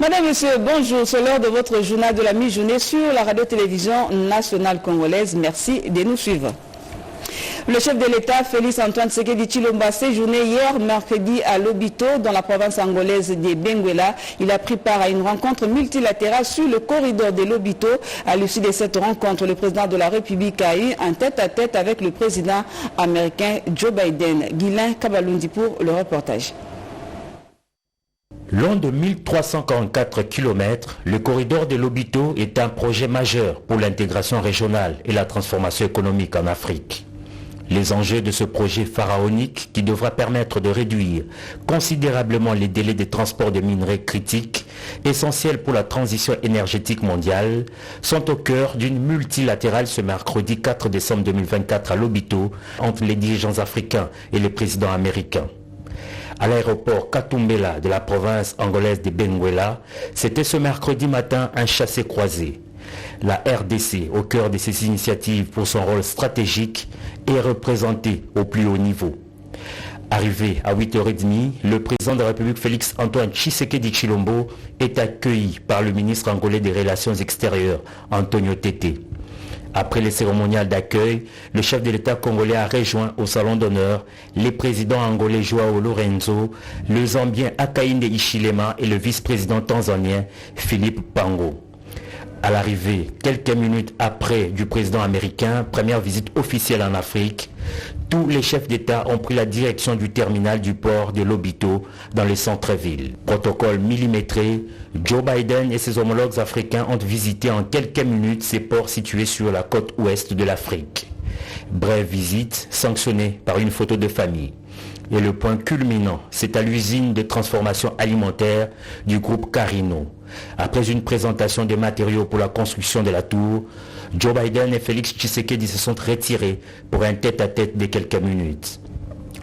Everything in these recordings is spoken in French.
Madame, Monsieur, bonjour. C'est l'heure de votre journal de la mi-journée sur la radio-télévision nationale congolaise. Merci de nous suivre. Le chef de l'État, Félix Antoine Tshisekedi Tshilombo, a séjourné hier mercredi à Lobito, dans la province angolaise de Benguela. Il a pris part à une rencontre multilatérale sur le corridor de Lobito. À l'issue de cette rencontre, le président de la République a eu un tête-à-tête avec le président américain Joe Biden. Guylain Kabalundi pour le reportage. Long de 1344 km, le corridor de Lobito est un projet majeur pour l'intégration régionale et la transformation économique en Afrique. Les enjeux de ce projet pharaonique, qui devra permettre de réduire considérablement les délais de transport de minerais critiques, essentiels pour la transition énergétique mondiale, sont au cœur d'une multilatérale ce mercredi 4 décembre 2024 à Lobito entre les dirigeants africains et le président américain. À l'aéroport Katumbela de la province angolaise de Benguela, c'était ce mercredi matin un chassé-croisé. La RDC, au cœur de ces initiatives pour son rôle stratégique, est représentée au plus haut niveau. Arrivé à 8h30, le président de la République Félix Antoine Tshisekedi Tshilombo est accueilli par le ministre angolais des Relations extérieures, Antonio Tete. Après les cérémoniales d'accueil, le chef de l'État congolais a rejoint au salon d'honneur les présidents angolais Joao Lorenzo, le Zambien Hakainde Hichilema et le vice-président tanzanien Philippe Pango. À l'arrivée, quelques minutes après du président américain, première visite officielle en Afrique, tous les chefs d'État ont pris la direction du terminal du port de Lobito dans le centre-ville. Protocole millimétré, Joe Biden et ses homologues africains ont visité en quelques minutes ces ports situés sur la côte ouest de l'Afrique. Brève visite sanctionnée par une photo de famille. Et le point culminant, c'est à l'usine de transformation alimentaire du groupe Carino. Après une présentation des matériaux pour la construction de la tour, Joe Biden et Félix Tshisekedi se sont retirés pour un tête-à-tête de quelques minutes.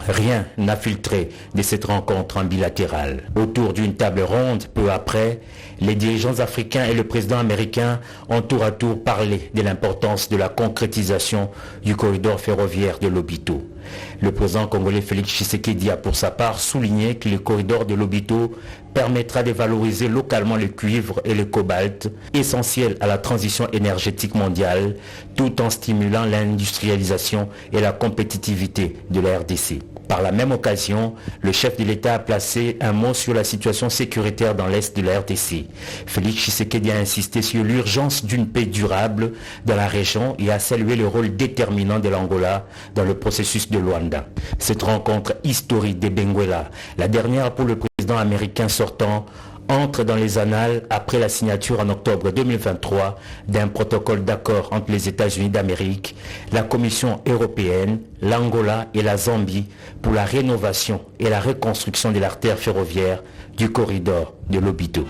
Rien n'a filtré de cette rencontre en bilatéral. Autour d'une table ronde, peu après, les dirigeants africains et le président américain ont tour à tour parlé de l'importance de la concrétisation du corridor ferroviaire de Lobito. Le président congolais Félix Tshisekedi a pour sa part souligné que le corridor de Lobito permettra de valoriser localement le cuivre et le cobalt, essentiels à la transition énergétique mondiale, tout en stimulant l'industrialisation et la compétitivité de la RDC. Par la même occasion, le chef de l'État a placé un mot sur la situation sécuritaire dans l'est de la RDC. Félix Tshisekedi a insisté sur l'urgence d'une paix durable dans la région et a salué le rôle déterminant de l'Angola dans le processus de Luanda. Cette rencontre historique de Benguela, la dernière pour le président américain sortant, entre dans les annales après la signature en octobre 2023 d'un protocole d'accord entre les États-Unis d'Amérique, la Commission européenne, l'Angola et la Zambie pour la rénovation et la reconstruction de l'artère ferroviaire du corridor de Lobito.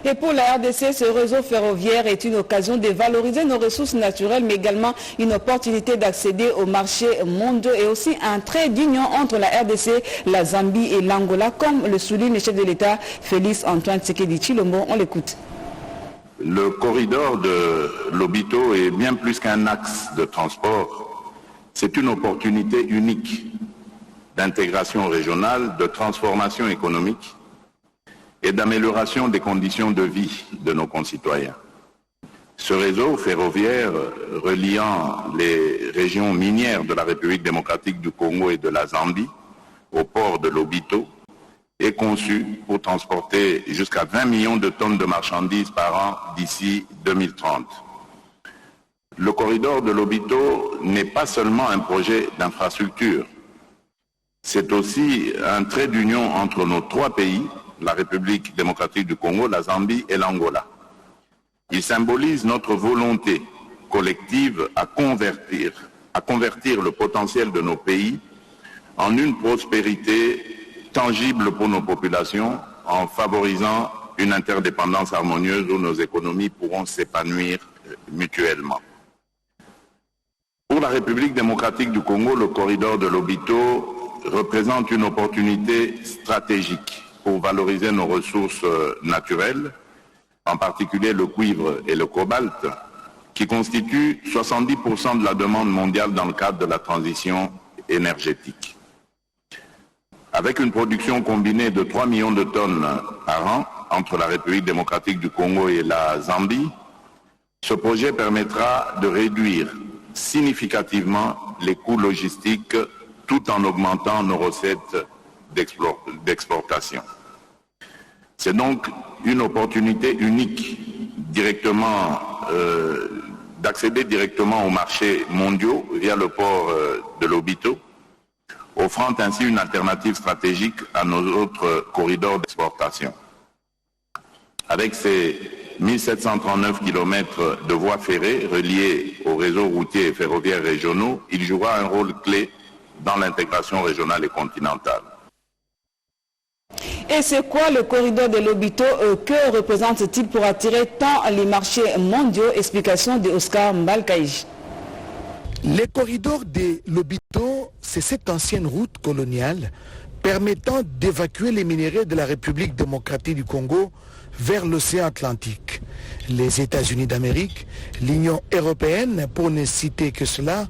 Et pour la RDC, ce réseau ferroviaire est une occasion de valoriser nos ressources naturelles, mais également une opportunité d'accéder aux marchés mondiaux et aussi un trait d'union entre la RDC, la Zambie et l'Angola, comme le souligne le chef de l'État Félix Antoine Tshisekedi Tshilombo. On l'écoute. Le corridor de Lobito est bien plus qu'un axe de transport. C'est une opportunité unique d'intégration régionale, de transformation économique et d'amélioration des conditions de vie de nos concitoyens. Ce réseau ferroviaire reliant les régions minières de la République démocratique du Congo et de la Zambie au port de Lobito est conçu pour transporter jusqu'à 20 millions de tonnes de marchandises par an d'ici 2030. Le corridor de Lobito n'est pas seulement un projet d'infrastructure, c'est aussi un trait d'union entre nos trois pays, la République démocratique du Congo, la Zambie et l'Angola. Il symbolise notre volonté collective à convertir le potentiel de nos pays en une prospérité tangible pour nos populations, en favorisant une interdépendance harmonieuse où nos économies pourront s'épanouir mutuellement. Pour la République démocratique du Congo, le corridor de Lobito représente une opportunité stratégique pour valoriser nos ressources naturelles, en particulier le cuivre et le cobalt, qui constituent 70% de la demande mondiale dans le cadre de la transition énergétique. Avec une production combinée de 3 millions de tonnes par an entre la République démocratique du Congo et la Zambie, ce projet permettra de réduire significativement les coûts logistiques tout en augmentant nos recettes d'exportation. C'est donc une opportunité unique d'accéder directement aux marchés mondiaux via le port de Lobito, offrant ainsi une alternative stratégique à nos autres corridors d'exportation. Avec ces 1739 km de voies ferrées reliées aux réseaux routiers et ferroviaires régionaux, il jouera un rôle clé dans l'intégration régionale et continentale. Et c'est quoi le corridor de Lobito? Que représente-t-il pour attirer tant les marchés mondiaux? Explication de Oscar Mbalkaïj. Le corridor de Lobito, c'est cette ancienne route coloniale permettant d'évacuer les minéraux de la République démocratique du Congo vers l'océan Atlantique. Les États-Unis d'Amérique, l'Union européenne, pour ne citer que cela,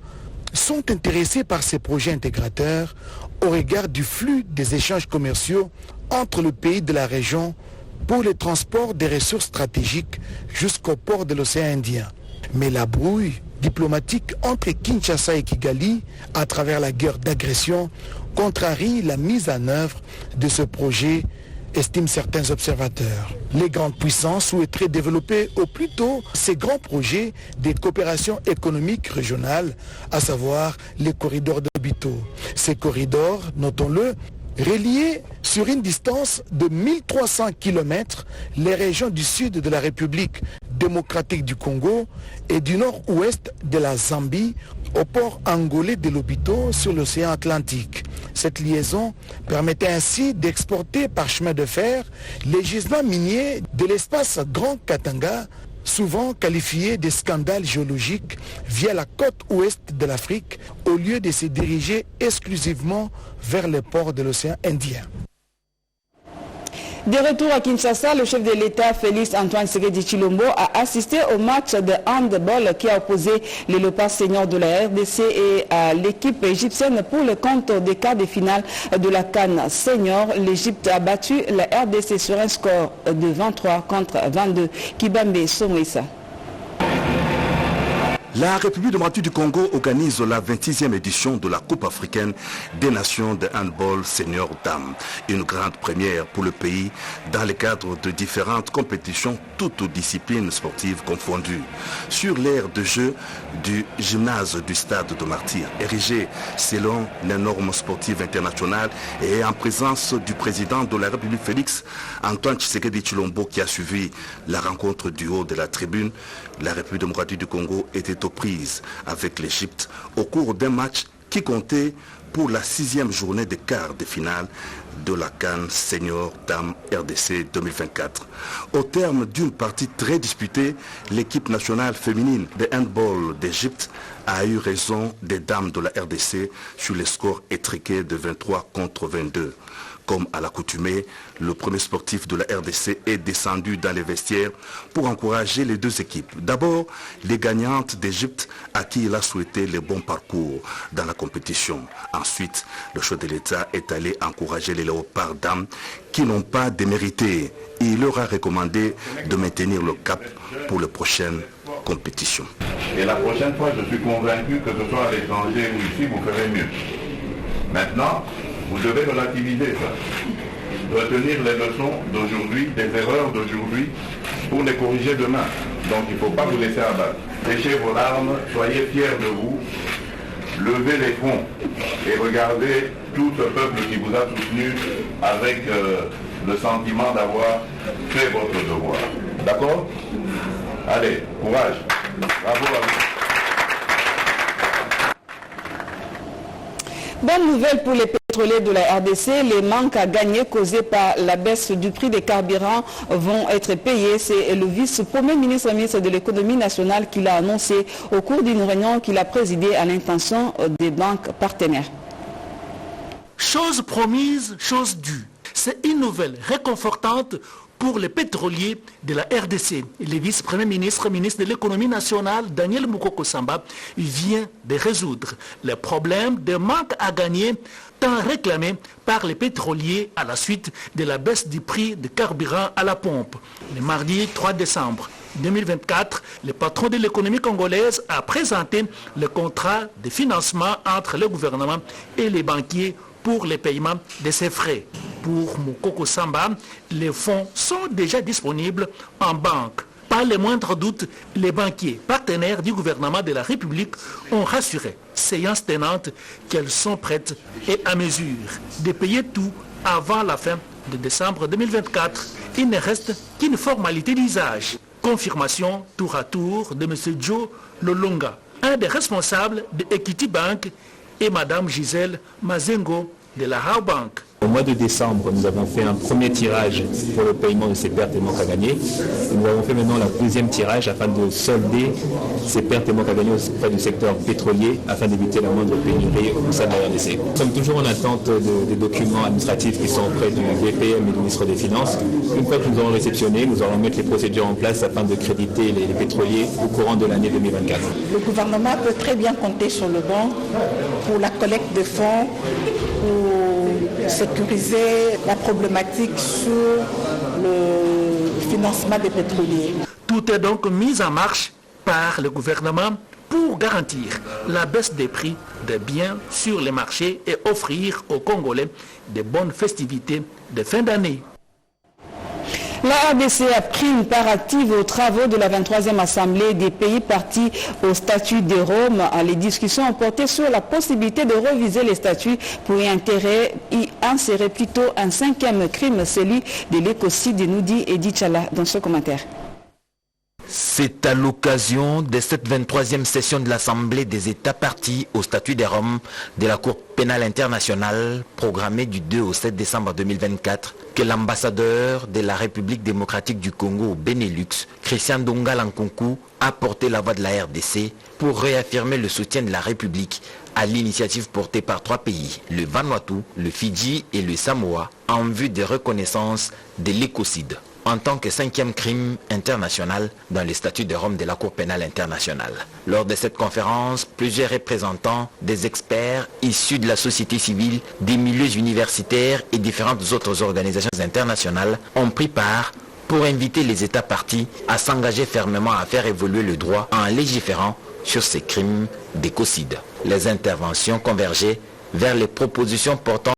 sont intéressés par ces projets intégrateurs au regard du flux des échanges commerciaux entre les pays de la région pour le transport des ressources stratégiques jusqu'au port de l'océan Indien. Mais la brouille diplomatique entre Kinshasa et Kigali, à travers la guerre d'agression, contrarie la mise en œuvre de ce projet, estiment certains observateurs. Les grandes puissances souhaiteraient développer au plus tôt ces grands projets de coopération économique régionale, à savoir les corridors de Lobito. Ces corridors, notons-le, reliés sur une distance de 1300 km les régions du sud de la République démocratique du Congo et du nord-ouest de la Zambie au port angolais de Lobito sur l'océan Atlantique. Cette liaison permettait ainsi d'exporter par chemin de fer les gisements miniers de l'espace Grand Katanga, souvent qualifiés de scandales géologiques, via la côte ouest de l'Afrique, au lieu de se diriger exclusivement vers le port de l'océan Indien. De retour à Kinshasa, le chef de l'État, Félix Antoine Tshisekedi Tshilombo, a assisté au match de handball qui a opposé les Léopards seniors de la RDC et à l'équipe égyptienne pour le compte des quarts de finale de la CAN senior. L'Égypte a battu la RDC sur un score de 23 contre 22. Kibambe Somwissa. La République démocratique du Congo organise la 26e édition de la Coupe africaine des nations de handball senior dames. Une grande première pour le pays dans le cadre de différentes compétitions, toutes disciplines sportives confondues. Sur l'aire de jeu du gymnase du stade de Martyrs, érigé selon les normes sportives internationales et en présence du président de la République Félix Antoine Tshisekedi Tshilombo qui a suivi la rencontre du haut de la tribune, la République démocratique du Congo était aux prises avec l'Égypte au cours d'un match qui comptait pour la 6e journée de quart de finale de la CAN Senior Dame RDC 2024. Au terme d'une partie très disputée, l'équipe nationale féminine de handball d'Égypte a eu raison des dames de la RDC sur les scores étriqués de 23 contre 22. Comme à l'accoutumée, le premier sportif de la RDC est descendu dans les vestiaires pour encourager les deux équipes. D'abord, les gagnantes d'Égypte à qui il a souhaité le bon parcours dans la compétition. Ensuite, le chef de l'État est allé encourager les Léopards dames qui n'ont pas démérité. Il leur a recommandé de maintenir le cap pour les prochaines compétitions. Et la prochaine fois, je suis convaincu que ce soit à l'étranger ou ici, vous ferez mieux. Maintenant, vous devez relativiser ça. Retenir les leçons d'aujourd'hui, des erreurs d'aujourd'hui, pour les corriger demain. Donc il ne faut pas vous laisser abattre. Séchez vos larmes, soyez fiers de vous, levez les fronts et regardez tout ce peuple qui vous a soutenu avec le sentiment d'avoir fait votre devoir. D'accord? Allez, courage. Bravo à vous. Bonne nouvelle pour les pétroliers de la RDC, les manques à gagner causés par la baisse du prix des carburants vont être payés. C'est le vice-premier ministre de l'économie nationale qui l'a annoncé au cours d'une réunion qu'il a présidée à l'intention des banques partenaires. Chose promise, chose due. C'est une nouvelle réconfortante pour les pétroliers de la RDC. Le vice-premier ministre, ministre de l'économie nationale, Daniel Moukoko Samba, vient de résoudre le problème de manque à gagner tant réclamé par les pétroliers à la suite de la baisse du prix de carburant à la pompe. Le mardi 3 décembre 2024, le patron de l'économie congolaise a présenté le contrat de financement entre le gouvernement et les banquiers pour le paiement de ses frais. Pour Moukoko Samba, les fonds sont déjà disponibles en banque. Pas le moindre doute, les banquiers partenaires du gouvernement de la République ont rassuré, séance tenante, qu'elles sont prêtes et à mesure de payer tout avant la fin de décembre 2024. Il ne reste qu'une formalité d'usage. Confirmation tour à tour de M. Joe Lolonga, un des responsables de Equity Bank, et Mme Gisèle Mazengo de la How Bank. Au mois de décembre, nous avons fait un premier tirage pour le paiement de ces pertes et manques à gagner. Et nous avons fait maintenant le deuxième tirage afin de solder ces pertes et manques à gagner auprès du secteur pétrolier afin d'éviter la moindre pénurie au sein de la RDC. Nous sommes toujours en attente des documents administratifs qui sont auprès du BPM et du ministre des Finances. Une fois que nous aurons réceptionné, nous allons mettre les procédures en place afin de créditer les pétroliers au courant de l'année 2024. Le gouvernement peut très bien compter sur le banc pour la collecte de fonds, pour sécuriser la problématique sur le financement des pétroliers. Tout est donc mis en marche par le gouvernement pour garantir la baisse des prix des biens sur les marchés et offrir aux Congolais de bonnes festivités de fin d'année. La RDC a pris une part active aux travaux de la 23e Assemblée des pays partis au statut de Rome. Les discussions ont porté sur la possibilité de reviser les statuts pour y insérer plutôt un 5e crime, celui de l'écocide, nous dit Edith Chala dans ce commentaire. C'est à l'occasion de cette 23e session de l'Assemblée des États partis au statut de Rome de la Cour pénale internationale, programmée du 2 au 7 décembre 2024, que l'ambassadeur de la République démocratique du Congo au Benelux, Christian Donga Lankunku, a porté la voix de la RDC pour réaffirmer le soutien de la République à l'initiative portée par 3 pays, le Vanuatu, le Fidji et le Samoa, en vue de reconnaissance de l'écocide en tant que 5e crime international dans le statut de Rome de la Cour pénale internationale. Lors de cette conférence, plusieurs représentants des experts issus de la société civile, des milieux universitaires et différentes autres organisations internationales ont pris part pour inviter les États partis à s'engager fermement à faire évoluer le droit en légiférant sur ces crimes d'écocide. Les interventions convergeaient vers les propositions portant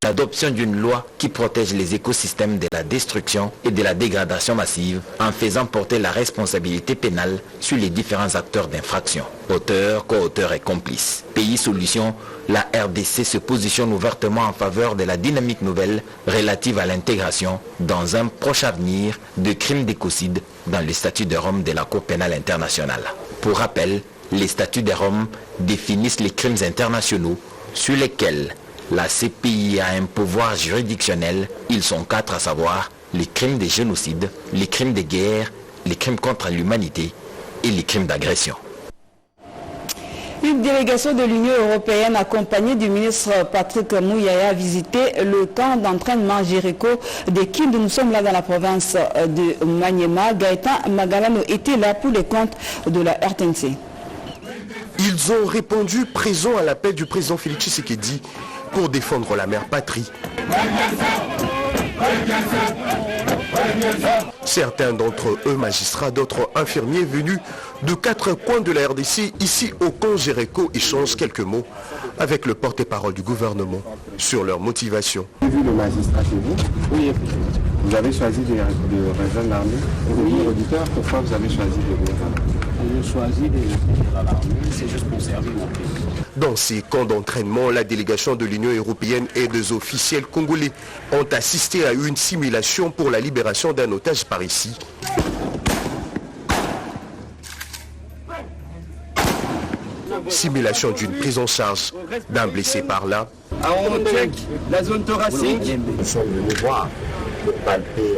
l'adoption d'une loi qui protège les écosystèmes de la destruction et de la dégradation massive en faisant porter la responsabilité pénale sur les différents acteurs d'infraction, auteurs, co-auteurs et complices. Pays Solutions, la RDC se positionne ouvertement en faveur de la dynamique nouvelle relative à l'intégration dans un proche avenir de crimes d'écocide dans le statut de Rome de la Cour pénale internationale. Pour rappel, les statuts de Rome définissent les crimes internationaux sur lesquels la CPI a un pouvoir juridictionnel. Ils sont 4, à savoir les crimes de génocide, les crimes de guerre, les crimes contre l'humanité et les crimes d'agression. Une délégation de l'Union européenne accompagnée du ministre Patrick Mouyaya a visité le camp d'entraînement Jericho de Kindu. Nous sommes là dans la province de Maniema. Gaëtan Magalano était là pour les comptes de la RTNC. Ils ont répondu présent à l'appel du président Félix Tshisekedi pour défendre la mère patrie. Certains d'entre eux magistrats, d'autres infirmiers venus de 4 coins de la RDC, ici au camp Jericho, échangent quelques mots avec le porte-parole du gouvernement sur leur motivation. J'ai vu le magistrat chez vous. Oui, vous avez choisi de rejoindre l'armée. Oui, auditeur, pourquoi vous avez choisi de rejoindre l'armée? J'ai choisi de rejoindre l'armée, c'est juste pour servir mon pays. Dans ces camps d'entraînement, la délégation de l'Union européenne et des officiels congolais ont assisté à une simulation pour la libération d'un otage par ici. Simulation d'une prise en charge d'un blessé par là. On check la zone thoracique. Nous sommes venus voir pour palper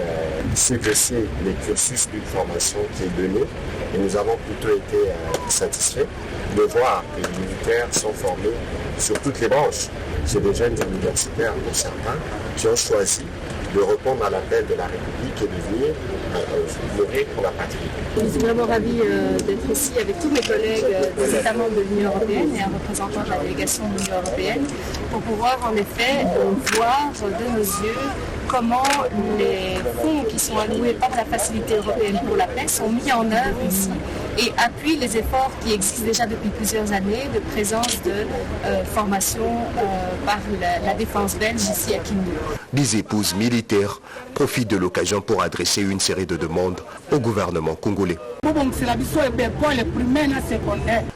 CVC, l'exercice d'une formation qui est donnée. Et nous avons plutôt été satisfaits de voir que les militaires sont formés sur toutes les branches. C'est des jeunes universitaires pour certains qui ont choisi de répondre à l'appel de la République et de venir mourir pour la patrie. Je suis vraiment ravie d'être ici avec tous mes collègues des États membres de l'Union européenne et un représentant de la délégation de l'Union européenne pour pouvoir en effet voir de nos yeux comment les fonds qui sont alloués par la Facilité européenne pour la paix sont mis en œuvre ici et appuient les efforts qui existent déjà depuis plusieurs années de présence de formation par la défense belge ici à Kindu. Des épouses militaires profitent de l'occasion pour adresser une série de demandes au gouvernement congolais.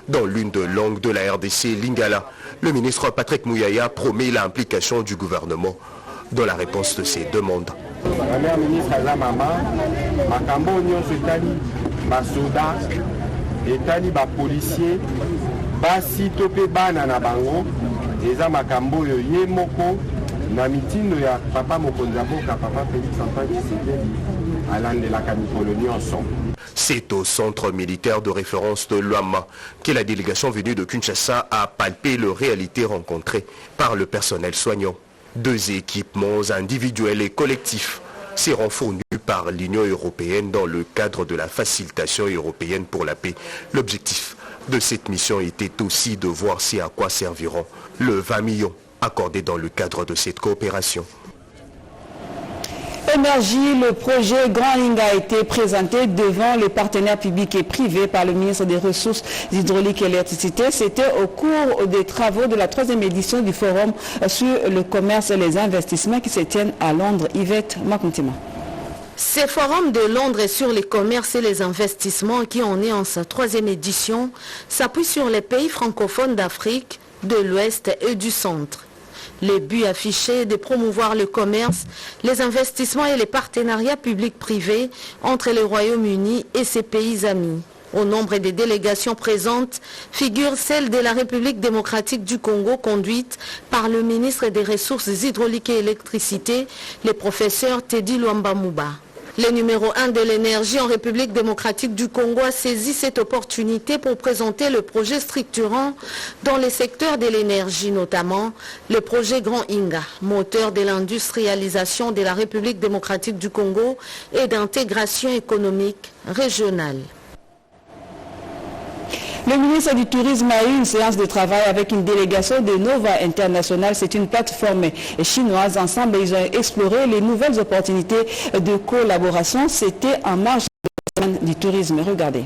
Dans l'une des langues de la RDC, Lingala, le ministre Patrick Mouyaya promet l'implication du gouvernement dans la réponse de ces demandes. La mère ministre Azamama, Makambo Nyonso Etali, Basoda, Etali Bapolicier, Basi Tope Bana na bango, Eza Makambo Ye Moko, na mitindo ya Papa Mokonzaboka, Papa Félix Antoine Tshisekedi, Alain de la Camicolonie ensemble. C'est au centre militaire de référence de Luama que la délégation venue de Kinshasa a palpé les réalités rencontrées par le personnel soignant. 2 équipements individuels et collectifs seront fournis par l'Union européenne dans le cadre de la facilitation européenne pour la paix. L'objectif de cette mission était aussi de voir à quoi serviront le 20 millions accordés dans le cadre de cette coopération. Énergie, le projet Grand Inga a été présenté devant les partenaires publics et privés par le ministre des Ressources hydrauliques et l'électricité. C'était au cours des travaux de la 3e édition du Forum sur le commerce et les investissements qui se tiennent à Londres. Yvette Makontima. Ces forums de Londres sur les commerces et les investissements qui en est en sa 3e édition s'appuient sur les pays francophones d'Afrique, de l'Ouest et du Centre. Les buts affichés de promouvoir le commerce, les investissements et les partenariats publics-privés entre le Royaume-Uni et ses pays amis. Au nombre des délégations présentes figure celle de la République démocratique du Congo conduite par le ministre des Ressources hydrauliques et électricité, le professeur Teddy Luamba Mouba. Le numéro 1 de l'énergie en République démocratique du Congo a saisi cette opportunité pour présenter le projet structurant dans les secteurs de l'énergie, notamment le projet Grand Inga, moteur de l'industrialisation de la République démocratique du Congo et d'intégration économique régionale. Le ministre du Tourisme a eu une séance de travail avec une délégation de Nova International. C'est une plateforme chinoise. Ensemble, ils ont exploré les nouvelles opportunités de collaboration. C'était en marge de la semaine du tourisme. Regardez.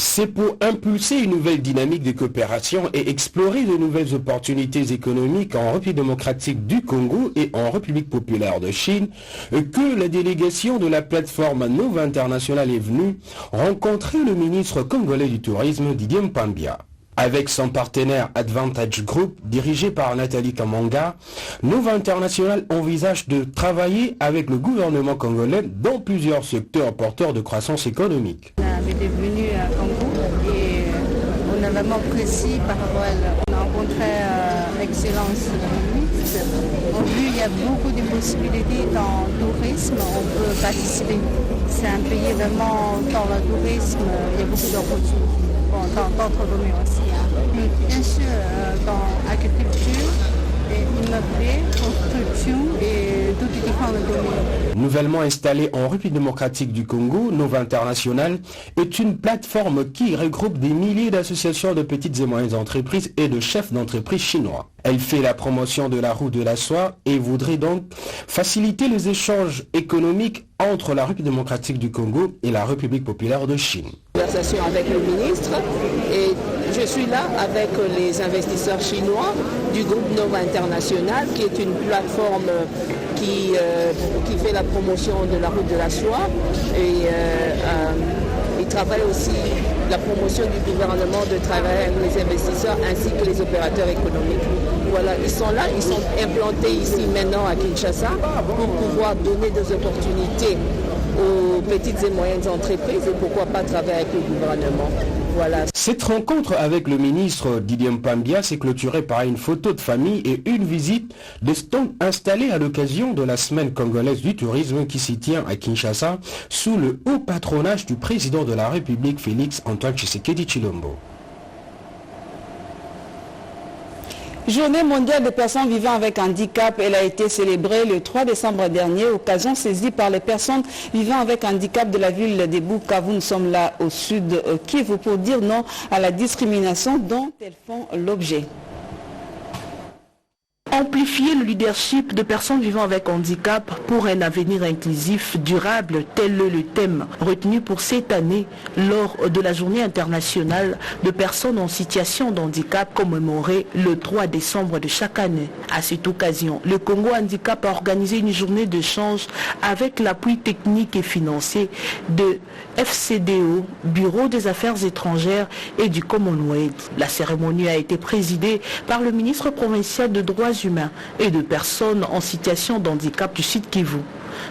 C'est pour impulser une nouvelle dynamique de coopération et explorer de nouvelles opportunités économiques en République démocratique du Congo et en République populaire de Chine que la délégation de la plateforme Nova International est venue rencontrer le ministre congolais du Tourisme Didier Mpambia. Avec son partenaire Advantage Group, dirigé par Nathalie Kamanga, Nova International envisage de travailler avec le gouvernement congolais dans plusieurs secteurs porteurs de croissance économique. On est venu à Congo et on a vraiment apprécié par rapport à elle. On a rencontré Excellence ministre. On a vu il y a beaucoup de possibilités dans le tourisme, on peut participer. C'est un pays vraiment dans le tourisme, il y a beaucoup d'opportunités. Bon, dans d'autres domaines aussi. Mais bien sûr, dans l'agriculture, immobilier, construction et tous les différents domaines. Nouvellement installée en République démocratique du Congo, Nova International est une plateforme qui regroupe des milliers d'associations de petites et moyennes entreprises et de chefs d'entreprise chinois. Elle fait la promotion de la route de la soie et voudrait donc faciliter les échanges économiques entre la République démocratique du Congo et la République populaire de Chine. Conversation avec le ministre et je suis là avec les investisseurs chinois du groupe Nova International qui est une plateforme qui fait la promotion de la route de la soie et il travaille aussi la promotion du gouvernement de travailler avec les investisseurs ainsi que les opérateurs économiques. Voilà, ils sont là, ils sont implantés ici maintenant à Kinshasa pour pouvoir donner des opportunités aux petites et moyennes entreprises et pourquoi pas travailler avec le gouvernement. Voilà. Cette rencontre avec le ministre Didier Mpambia s'est clôturée par une photo de famille et une visite de stands installés à l'occasion de la semaine congolaise du tourisme qui s'y tient à Kinshasa sous le haut patronage du président de la République Félix Antoine Tshisekedi Tshilombo. Journée mondiale des personnes vivant avec handicap, elle a été célébrée le 3 décembre dernier, occasion saisie par les personnes vivant avec handicap de la ville de Bukavu. Nous sommes là au sud Kivu pour dire non à la discrimination dont elles font l'objet. Amplifier le leadership de personnes vivant avec handicap pour un avenir inclusif, durable, tel le thème retenu pour cette année lors de la journée internationale de personnes en situation de handicap commémorée le 3 décembre de chaque année. À cette occasion, le Congo Handicap a organisé une journée d'échange avec l'appui technique et financier de FCDO, Bureau des Affaires étrangères et du Commonwealth. La cérémonie a été présidée par le ministre provincial de droits humains et de personnes en situation de handicap du Sud Kivu,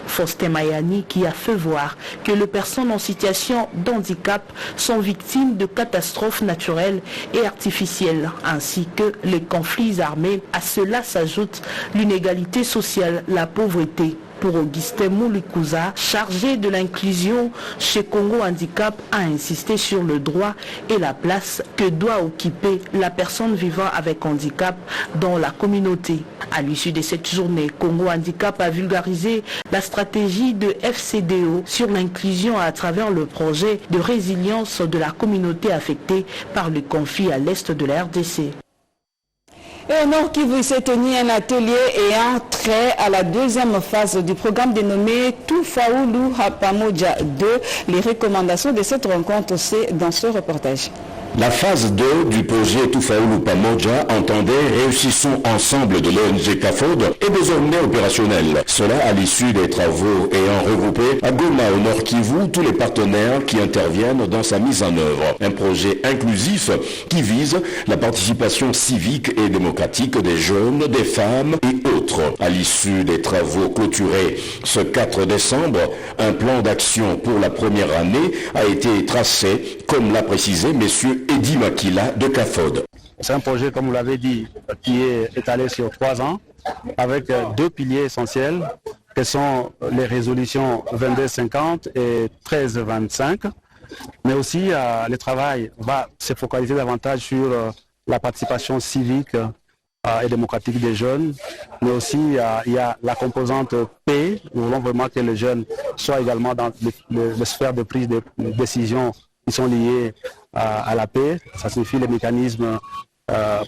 Faustin Mayani, qui a fait voir que les personnes en situation de handicap sont victimes de catastrophes naturelles et artificielles, ainsi que les conflits armés. À cela s'ajoute l'inégalité sociale, la pauvreté. Pour Augustin Moulikuza, chargé de l'inclusion chez Congo Handicap, a insisté sur le droit et la place que doit occuper la personne vivant avec handicap dans la communauté. À l'issue de cette journée, Congo Handicap a vulgarisé la stratégie de FCDO sur l'inclusion à travers le projet de résilience de la communauté affectée par le conflit à l'est de la RDC. Et au Nord Kivu s'est tenu un atelier ayant trait à la deuxième phase du programme dénommé Tufaulu Pamoja 2. Les recommandations de cette rencontre, c'est dans ce reportage. La phase 2 du projet Tufaulu Pamoja entendait Réussissons ensemble de l'ONG CAFOD est désormais opérationnel. Cela à l'issue des travaux ayant regroupé à Goma au Nord Kivu tous les partenaires qui interviennent dans sa mise en œuvre. Un projet inclusif qui vise la participation civique et démocratique des jeunes, des femmes et autres. À l'issue des travaux clôturés ce 4 décembre, un plan d'action pour la première année a été tracé, comme l'a précisé messieurs Eddy Makila de CAFOD. C'est un projet, comme vous l'avez dit, qui est étalé sur 3 ans, avec 2 piliers essentiels, que sont les résolutions 2250 et 1325. Mais aussi, le travail va se focaliser davantage sur la participation civique et démocratique des jeunes. Mais aussi, il y a la composante paix. Nous voulons vraiment que les jeunes soient également dans les sphères de prise de décision qui sont liés à la paix. Ça signifie les mécanismes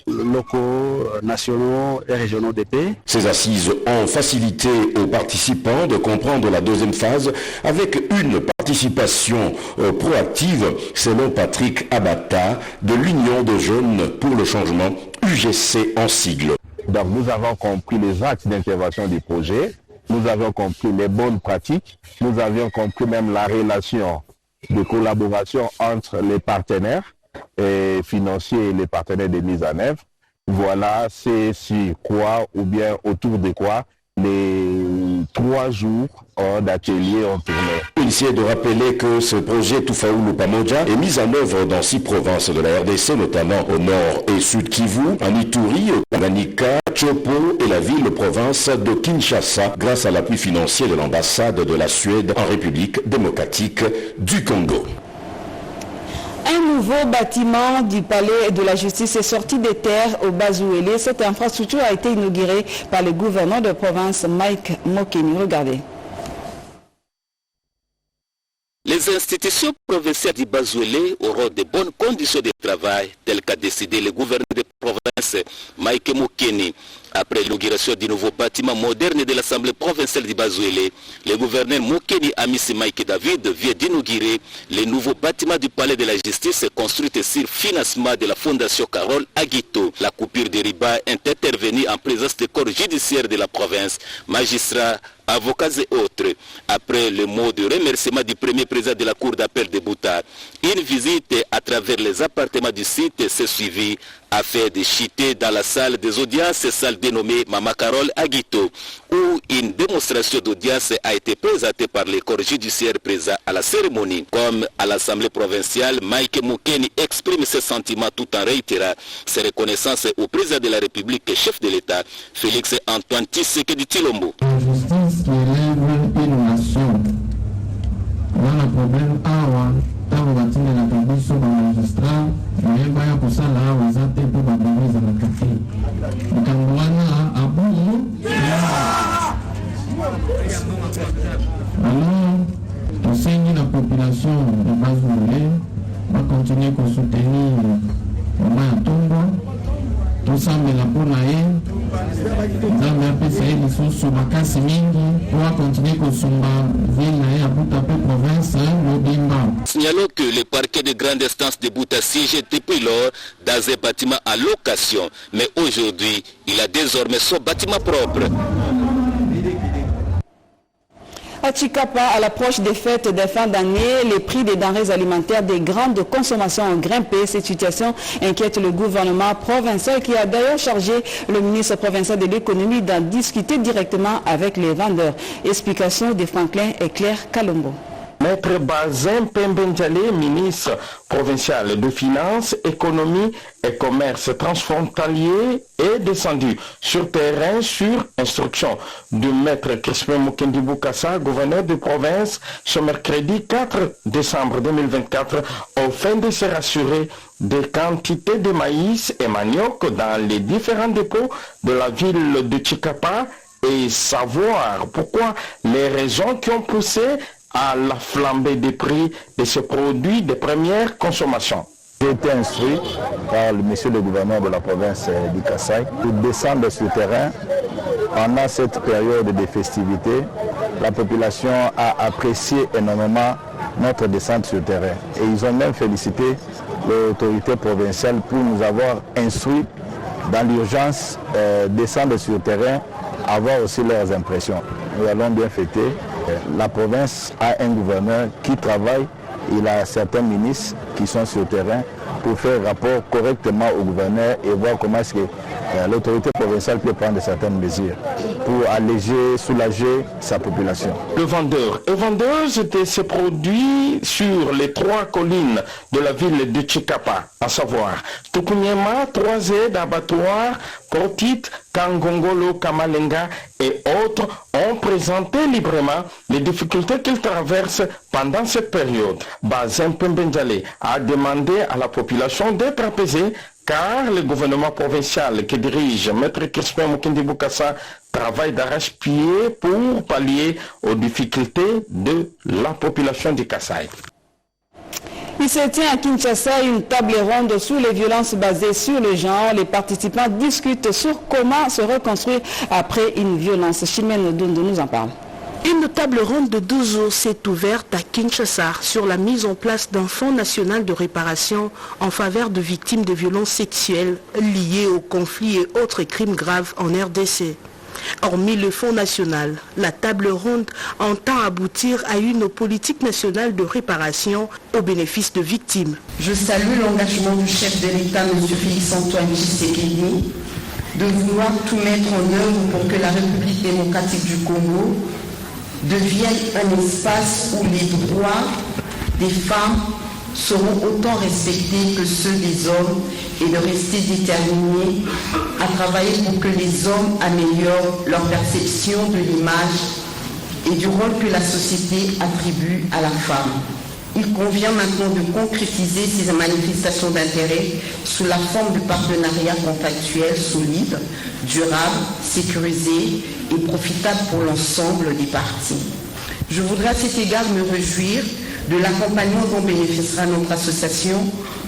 locaux, nationaux et régionaux de paix. Ces assises ont facilité aux participants de comprendre la deuxième phase avec une participation proactive, selon Patrick Abata de l'Union de jeunes pour le changement, UGC en sigle. Donc nous avons compris les axes d'intervention du projet, nous avons compris les bonnes pratiques, nous avions compris même la relation de collaboration entre les partenaires financiers et les partenaires de mise en œuvre. Voilà, c'est sur quoi ou bien autour de quoi les 3 jours d'atelier ont tourné. Initié de rappeler que ce projet Tufaulu Pamoja est mis en œuvre dans 6 provinces de la RDC, notamment au nord et sud Kivu, en Ituri, au Tanganyika, Chopo et la ville-province de Kinshasa, grâce à l'appui financier de l'ambassade de la Suède en République démocratique du Congo. Un nouveau bâtiment du palais de la justice est sorti des terres au Bazouélé. Cette infrastructure a été inaugurée par le gouverneur de province Mike Mokeni. Regardez. Les institutions provinciales du Bazouélé auront de bonnes conditions de travail, telles qu'a décidé le gouverneur de province Mike Mokeni. Après l'inauguration du nouveau bâtiment moderne de l'Assemblée provinciale du Bazouélé, le gouverneur Mokeni Amisi Mike David vient d'inaugurer le nouveau bâtiment du palais de la justice construit sur financement de la fondation Carole Aguito. La coupure des riba est intervenue en présence des corps judiciaires de la province, magistrats, avocats et autres. Après le mot de remerciement du premier président de la cour d'appel de Bouta, une visite à travers les appartements du site s'est suivie afin de chuter dans la salle des audiences, salle dénommée Mama Carole Aguito, où une démonstration d'audience a été présentée par les corps judiciaires présents à la cérémonie. Comme à l'Assemblée provinciale, Mike Mokeni exprime ses sentiments tout en réitérant ses reconnaissances au président de la République et chef de l'État, Félix Antoine Tshisekedi Tshilombo. Justice qui élève une nation. Dans le problème, tant que la magistrats, kosala oza te mpo babongo ezalaka te likambo wana abongo alors tosengi na population de Bazwele bakontinue kosoutenir mama ya ntongo tosambela mpo na ye nzambe apesa ye lisusu makasi mingi po akontinue kosumba ville na ye ya Buta-Pe province mobimba. Signalons que le parquet de grande instance de Buta siège depuis lors dans un bâtiment à location, mais aujourd'hui il a désormais son bâtiment propre. À Chikapa, à l'approche des fêtes de fin d'année, les prix des denrées alimentaires des grandes consommations ont grimpé. Cette situation inquiète le gouvernement provincial qui a d'ailleurs chargé le ministre provincial de l'économie d'en discuter directement avec les vendeurs. Explication de Franklin et Claire Kalombo. Maître Bazin Pembenjale, ministre provincial de Finances, Économie et Commerce transfrontalier, est descendu sur terrain sur instruction du maître Crispin Mukendi Bukasa, gouverneur de province, ce mercredi 4 décembre 2024, afin de se rassurer des quantités de maïs et manioc dans les différents dépôts de la ville de Chikapa et savoir pourquoi les raisons qui ont poussé à la flambée des prix de ces produits de première consommation. J'ai été instruit par le monsieur le gouverneur de la province du Kasaï de descendre sur le terrain pendant cette période de festivités. La population a apprécié énormément notre descente sur le terrain et ils ont même félicité l'autorité provinciale pour nous avoir instruit dans l'urgence descendre sur le terrain, avoir aussi leurs impressions. Nous allons bien fêter. La province a un gouverneur qui travaille, il a certains ministres qui sont sur le terrain pour faire rapport correctement au gouverneur et voir comment est-ce que l'autorité provinciale peut prendre certaines mesures pour alléger, soulager sa population. Le vendeur et vendeuse de ces produits sur les 3 collines de la ville de Chikapa, à savoir Tukunyema, 3 d'abattoir, Protit, Kangongolo, Kamalenga et autres ont présenté librement les difficultés qu'ils traversent pendant cette période. Bazin Pembenjale a demandé à la population d'être apaisée car le gouvernement provincial que dirige Maître Crispin Mukendi Bukasa travaille d'arrache-pied pour pallier aux difficultés de la population du Kasaï. Il se tient à Kinshasa une table ronde sur les violences basées sur le genre. Les participants discutent sur comment se reconstruire après une violence. Chimène Dondo nous en parle. Une table ronde de 12 jours s'est ouverte à Kinshasa sur la mise en place d'un fonds national de réparation en faveur de victimes de violences sexuelles liées aux conflits et autres crimes graves en RDC. Hormis le Fonds national, la table ronde entend aboutir à une politique nationale de réparation au bénéfice de victimes. Je salue l'engagement du chef de l'État, M. Félix-Antoine Tshisekedi, de vouloir tout mettre en œuvre pour que la République démocratique du Congo devienne un espace où les droits des femmes seront autant respectés que ceux des hommes et de rester déterminés à travailler pour que les hommes améliorent leur perception de l'image et du rôle que la société attribue à la femme. Il convient maintenant de concrétiser ces manifestations d'intérêt sous la forme de partenariats contractuels solides, durables, sécurisés et profitables pour l'ensemble des parties. Je voudrais à cet égard me réjouir de l'accompagnement dont bénéficiera notre association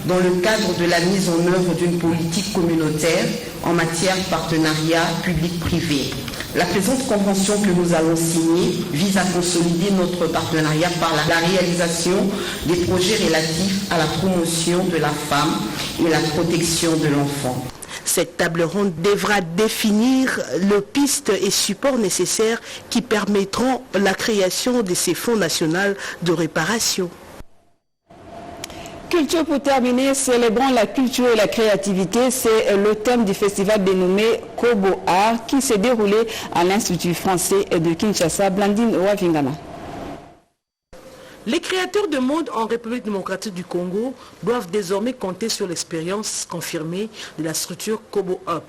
dans le cadre de la mise en œuvre d'une politique communautaire en matière de partenariat public-privé. La présente convention que nous allons signer vise à consolider notre partenariat par la réalisation des projets relatifs à la promotion de la femme et la protection de l'enfant. Cette table ronde devra définir les pistes et supports nécessaires qui permettront la création de ces fonds nationaux de réparation. Culture pour terminer, célébrons la culture et la créativité. C'est le thème du festival dénommé Kobo Art qui s'est déroulé à l'Institut français de Kinshasa. Blandine Wavingana. Les créateurs de mode en République démocratique du Congo doivent désormais compter sur l'expérience confirmée de la structure Kobo Up.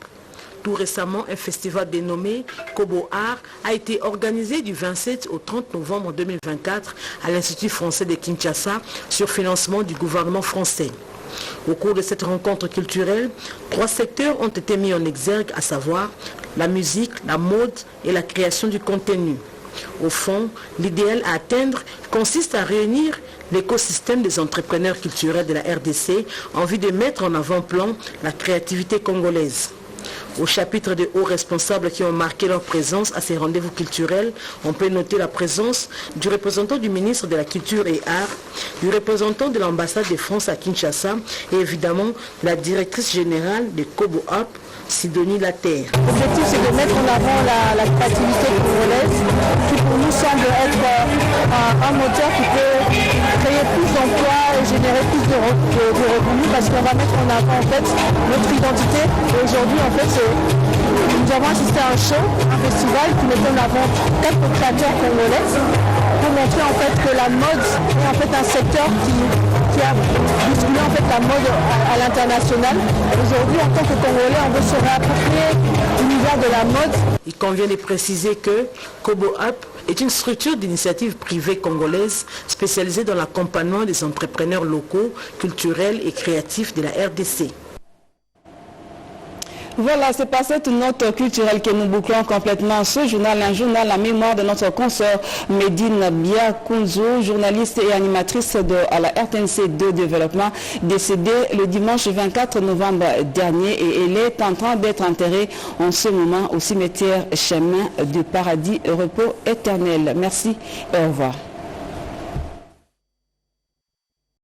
Tout récemment, un festival dénommé Kobo Art a été organisé du 27 au 30 novembre 2024 à l'Institut français de Kinshasa sur financement du gouvernement français. Au cours de cette rencontre culturelle, 3 secteurs ont été mis en exergue, à savoir la musique, la mode et la création du contenu. Au fond, l'idéal à atteindre consiste à réunir l'écosystème des entrepreneurs culturels de la RDC en vue de mettre en avant-plan la créativité congolaise. Au chapitre des hauts responsables qui ont marqué leur présence à ces rendez-vous culturels, on peut noter la présence du représentant du ministre de la Culture et Arts, du représentant de l'ambassade de France à Kinshasa et évidemment la directrice générale de Kobo Up, Sidonie Laterre. L'objectif, c'est de mettre en avant la créativité congolaise qui pour nous semble être un moteur qui peut créer plus d'emplois et générer plus de revenus parce qu'on va mettre en avant en fait notre identité. Et aujourd'hui, en fait, nous avons assisté à un show, un festival qui met en avant 4 créateurs congolaises pour montrer en fait que la mode est en fait un secteur qui a bousculé en fait la mode à l'international. Aujourd'hui, en tant que Congolais, on veut se réapproprier l'univers de la mode. Il convient de préciser que Kobo Up est une structure d'initiative privée congolaise spécialisée dans l'accompagnement des entrepreneurs locaux, culturels et créatifs de la RDC. Voilà, c'est par cette note culturelle que nous bouclons complètement ce journal, un journal à mémoire de notre consoeur Medine Biakunzo, journaliste et animatrice à la RTNC de développement, décédée le dimanche 24 novembre dernier et elle est en train d'être enterrée en ce moment au cimetière Chemin du Paradis Repos Éternel. Merci et au revoir.